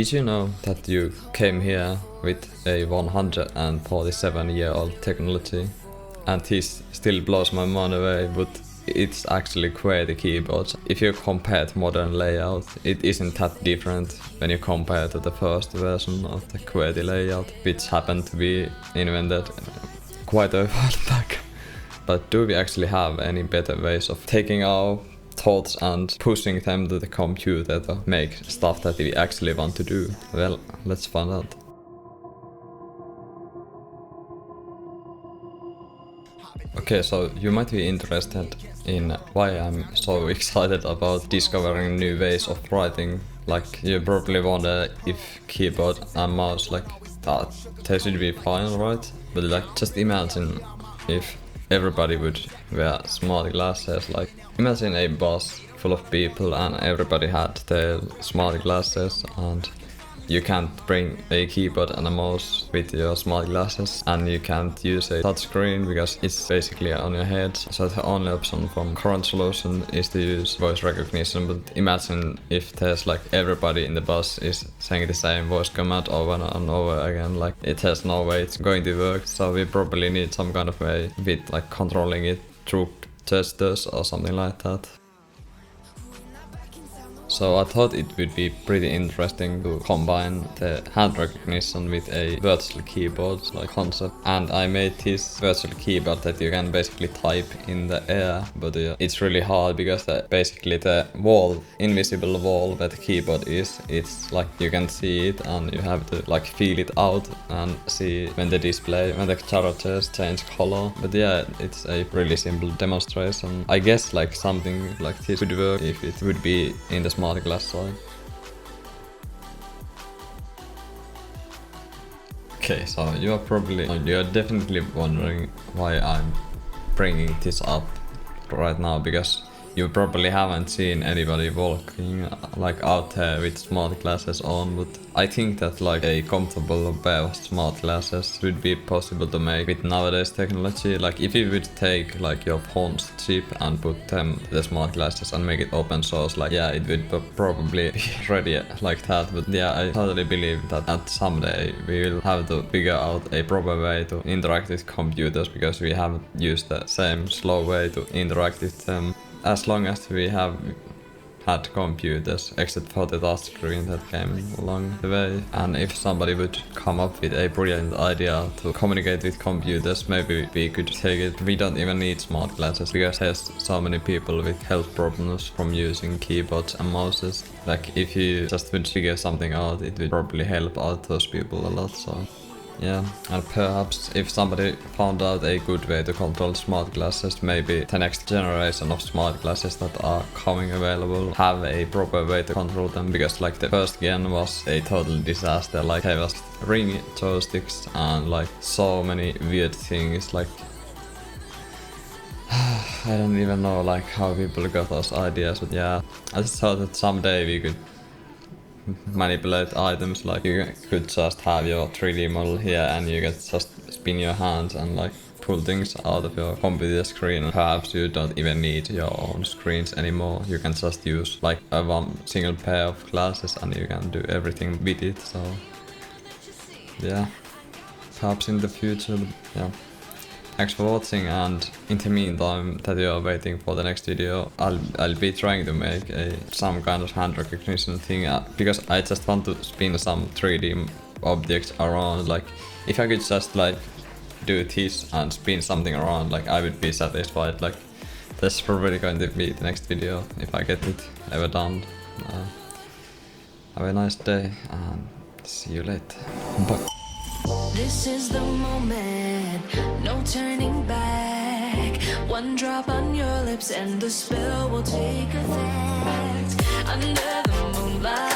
Did you know that you came here with a 147-year-old technology? And this still blows my mind away, but it's actually QWERTY keyboards. If you compare to modern layout, it isn't that different when you compare to the first version of the QWERTY layout, which happened to be invented quite a while back. But do we actually have any better ways of taking our thoughts and pushing them to the computer to make stuff that we actually want to do? Well, let's find out. Okay, so you might be interested in why I'm so excited about discovering new ways of writing. Like, you probably wonder if keyboard and mouse, like, that they should be fine, right? But like, just imagine if everybody would wear smart glasses. Like, imagine a bus full of people and everybody had their smart glasses, and you can't bring a keyboard and a mouse with your smart glasses, and you can't use a touchscreen because it's basically on your head. So the only option from current solution is to use voice recognition. But imagine if there's like everybody in the bus is saying the same voice command over and over again. Like, it has no way it's going to work. So we probably need some kind of way with like controlling it through gestures or something like that. So I thought it would be pretty interesting to combine the hand recognition with a virtual keyboard like concept. And I made this virtual keyboard that you can basically type in the air, but it's really hard because basically the wall, invisible wall where the keyboard is, it's like you can see it and you have to like feel it out and see when the display, when the characters change color. But yeah, it's a really simple demonstration. I guess like something like this would work if it would be in the smart glass side. Okay, so you're definitely wondering why I'm bringing this up right now, because you probably haven't seen anybody walking like out there with smart glasses on, but I think that like a comfortable pair of smart glasses would be possible to make with nowadays technology. Like, if you would take like your phone's chip and put them to the smart glasses and make it open source, like, yeah, it would probably be ready like that. But yeah, I totally believe that someday we will have to figure out a proper way to interact with computers, because we haven't used the same slow way to interact with them as long as we have had computers, except for the touchscreen that came along the way. And if somebody would come up with a brilliant idea to communicate with computers, maybe we could take it. We don't even need smart glasses, because there's so many people with health problems from using keyboards and mouses. Like, if you just would figure something out, it would probably help out those people a lot. So yeah, and perhaps if somebody found out a good way to control smart glasses, maybe the next generation of smart glasses that are coming available have a proper way to control them, because like the first gen was a total disaster. Like, there was ring joysticks and like so many weird things. Like, I don't even know like how people got those ideas, but yeah, I just thought that someday we could manipulate items. Like, you could just have your 3D model here and you can just spin your hands and like pull things out of your computer screen. And perhaps you don't even need your own screens anymore. You can just use like a one single pair of glasses and you can do everything with it. So yeah, perhaps in the future. But yeah, thanks for watching, and in the meantime that you are waiting for the next video, I'll be trying to make some kind of hand recognition thing, because I just want to spin some 3D objects around. Like, if I could just like do this and spin something around, like, I would be satisfied. Like, that's probably going to be the next video if I get it ever done. Have a nice day and see you later. Bye. This is the moment, no turning back. One drop on your lips and the spell will take effect. Under the moonlight.